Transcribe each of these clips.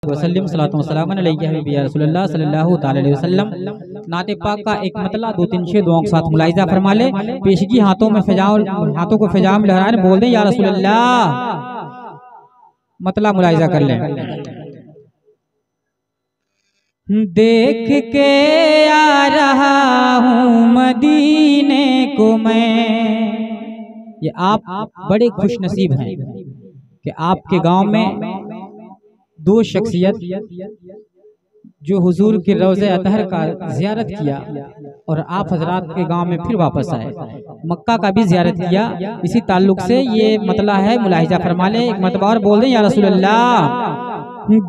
वसल्लम सल्लल्लाहु अलैहि या रसूलुल्लाह सल्लल्लाहु अलैहि वसल्लम। नाते पाक का एक मतला 2-3 शेर दुआओं के साथ मुलाहिजा फरमा ले। पेशगी हाथों में हाथों को फिजा में लहराए बोल दे या रसूलुल्लाह, मतला मुलाहिजा कर लें। देख के आ रहा हूँ मदीने को मैं। ये आप बड़े खुश नसीब हैं कि आपके गांव में दो शख्सियत जो हुजूर के रोज़े अतहर का ज़ियारत किया और आप हजरात के गांव में फिर वापस आए, मक्का का भी ज़ियारत किया। इसी ताल्लुक से ये मतला है, मुलाहिजा फरमा ले। एक मतबा और बोल दें या रसूलुल्लाह।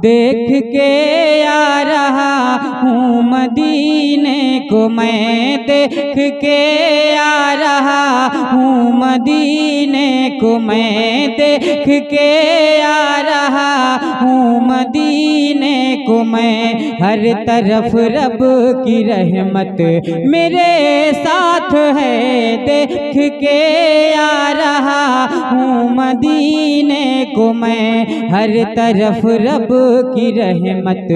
देख के आ रहा हूँ मदीने को मैं, देख के आ रहा हूँ मदीने को मैं, देख के आ रहा हूँ मदीने को मैं। हर तरफ रब की रहमत मेरे साथ है, देख के आ रहा हूँ मदीने को मैं। हर तरफ रब की रहमत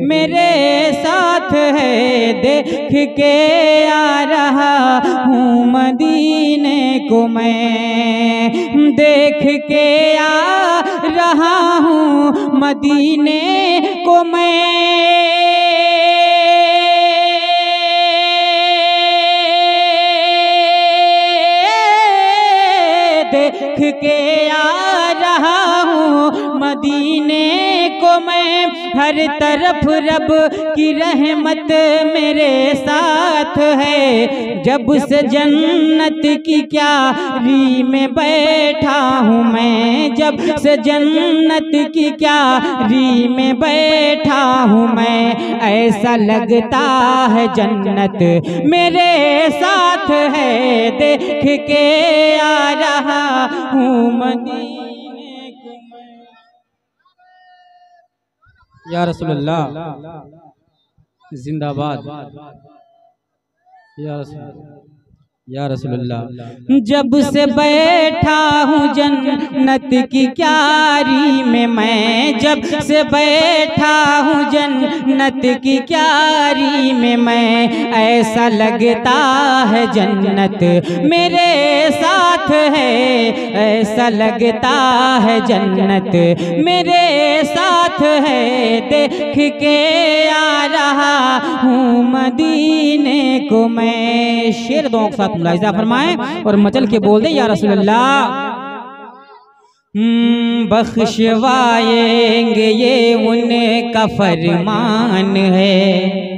मेरे साथ है, देख के आ रहा हूँ मदीने को मैं। देख के आ रहा हूँ मदीने को मैं। देख के आ रहा हूँ मदीने को मैं। हर तरफ रब की रहमत मेरे साथ है। जब से जन्नत की क्यारी में बैठा हूँ मैं, जब से जन्नत की क्यारी में बैठा हूँ मैं। ऐसा लगता है जन्नत मेरे साथ है, देख के आ रहा हूँ मदीने को मैं। या रसूलुल्लाह जिंदाबाद, या रसूलुल्लाह। जब से बैठा हूँ जन्नत की क्यारी में मैं, जब से बैठा हूँ जन्नत की क्यारी में मैं। ऐसा लगता है जन्नत मेरे साथ है, ऐसा लगता है जन्नत मेरे साथ है। देख के आ रहा हूँ मदीने को मैं। शेर दो के साथ मुलाहिजा फरमाएं और मचल के बोल दे या रसूलुल्लाह। बख्शवाएंगे ये उनका फरमान है।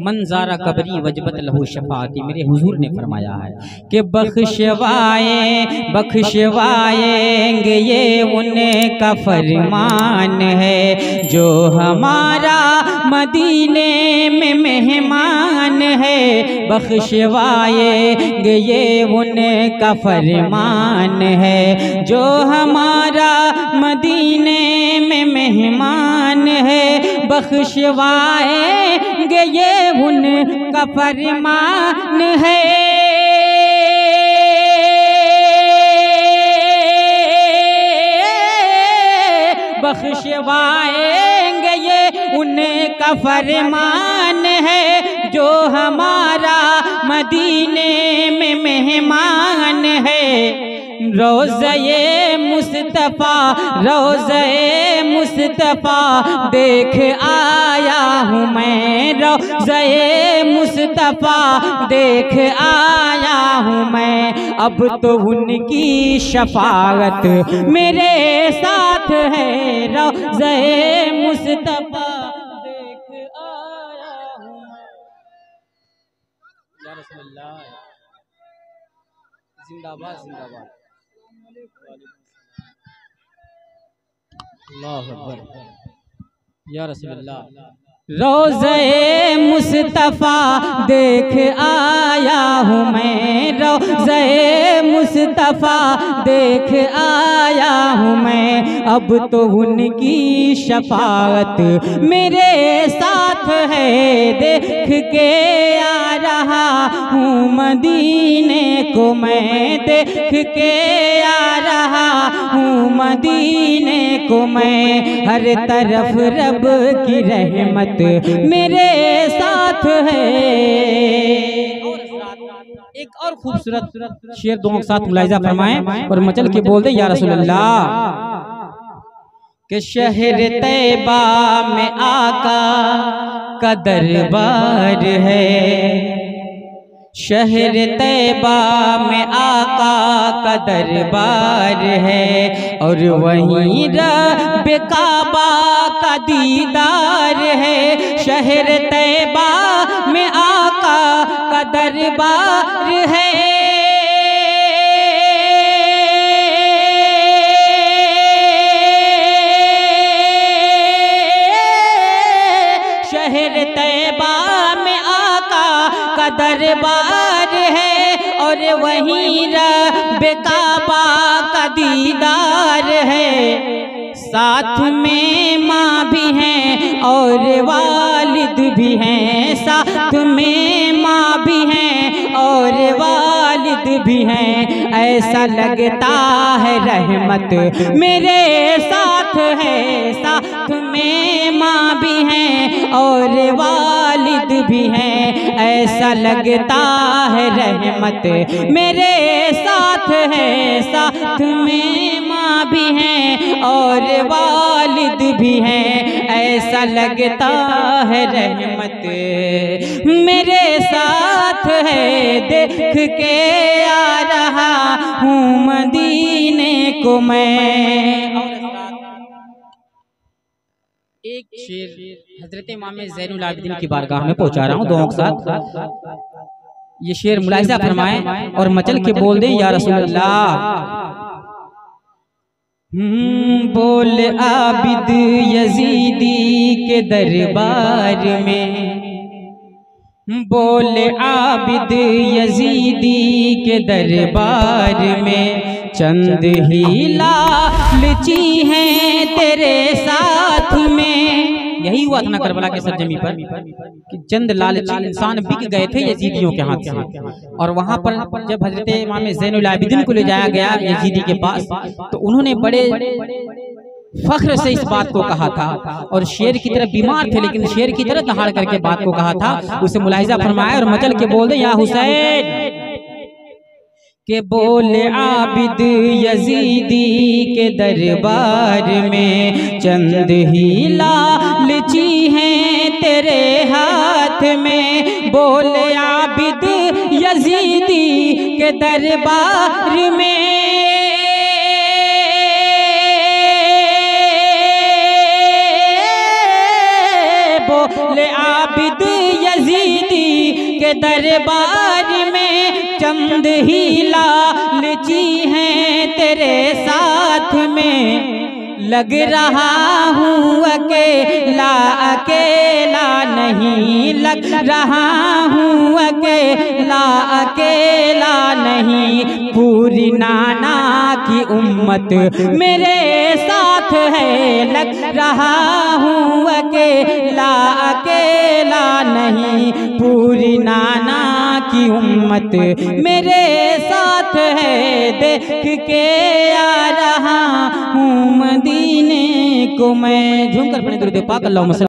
मंजारा कबरी वजबत लहू शफाती, मेरे हुजूर ने फरमाया है कि बख्शवाएंगे ये उनका फरमान है। जो हमारा मदीने में मेहमान है, बख्शवाएंगे ये उनका फरमान है। जो हमारा मदीने में मेहमान है, बख्शवाएंगे ये उनका फरमान है। बख्शवाएंगे ये उनका फरमान है। जो हमारा मदीने में मेहमान है। रोज़े मुस्तफ़ा, रोज़े मुस्तफ़ा देख आया हूँ मैं। रोज़े मुस्तफ़ा देख आया हूँ मैं। अब तो उनकी शफाअत मेरे साथ है। रोज़े मुस्तफ़ा देख आया हूँ मैं। या रसूलुल्लाह जिंदाबाद जिंदाबाद। अल्लाहु अकबर। या रसूलुल्लाह। रोज़े मुस्तफ़ा देख आया हूँ मैं। रोज़े मुस्तफ़ा देख आया हूँ मैं। अब तो उनकी शफाअत मेरे साथ है। देख के आ रहा हूँ मदीने को मैं। देख के आ रहा हूँ मदीने को मैं, हर तरफ रब की रहमत मेरे साथ है। एक और खूबसूरत शेर दोनों के साथ मुलाहिजा फरमाएं और मचल के बोल दे या रसूल अल्लाह कि शहर तैबा में आका का दरबार है, शहर तैबा में आका का दरबार है, और वहीं रब काबा का दीदार है। शहर तैबा में आका का दरबार है, शहर तैबा में आका का दरबार है, और वहीं रब काबा का दीदार है। साथ में माँ भी हैं और वालिद भी हैं, साथ में माँ भी हैं और वालिद भी हैं। ऐसा लगता है रहमत मेरे साथ है, साथ में माँ भी हैं और वालिद भी हैं। ऐसा लगता है रहमत मेरे साथ है, साथ में माँ भी हैं और वालिद भी हैं। ऐसा लगता है रहमत मेरे साथ है, देख के आ रहा हूँ मदीने को मैं। एक शेर हजरत इमाम ज़ैनुल आबिदीन की बारगाह में पहुंचा रहा हूँ दोनों के साथ। ये शेर मुलाहिजा फरमाएं और मचल के बोल दें या रसूल अल्लाह। बोल आबिद यजीदी के दरबार में, बोल आबिद यजीदी के दरबार में, चंद ही लालची हैं तेरे साथ में। यही हुआ था ना करबला के सरजमी पर कि चंद लालची इंसान बिक गए थे यजीदियों के हाथ से। और वहां पर जब हजरत इमाम ज़ैनुल आबिदीन को ले जाया गया यजीदी के पास, तो उन्होंने बड़े फख्र से इस बात को कहा था, और शेर की तरह बीमार थे लेकिन शेर की तरह दहाड़ करके बात को कहा था। उसे मुलाहिजा फरमाया और मचल के बोल दे या हुसैन के बोल आबिद यजीदी के दरबार में, चंद ही लालची हैं तेरे हाथ में। बोल आबिद यजीदी के दरबार में, बोले आबिद यजीदी के दरबार में, चंद ही लालची हैं तेरे साथ में। लग रहा हूँ अकेला अकेला नहीं, लग रहा हूँ अकेला अकेला नहीं, पूरी नाना की उम्मत मेरे साथ है। लग रहा हूँ अकेला अकेला नहीं, पूरी नाना की उम्मत मेरे साथ है। देख के आ रहा हूँ मदीने को मैं। झूम कर पढ़े दुरूद पाक अल्लाहुम्मा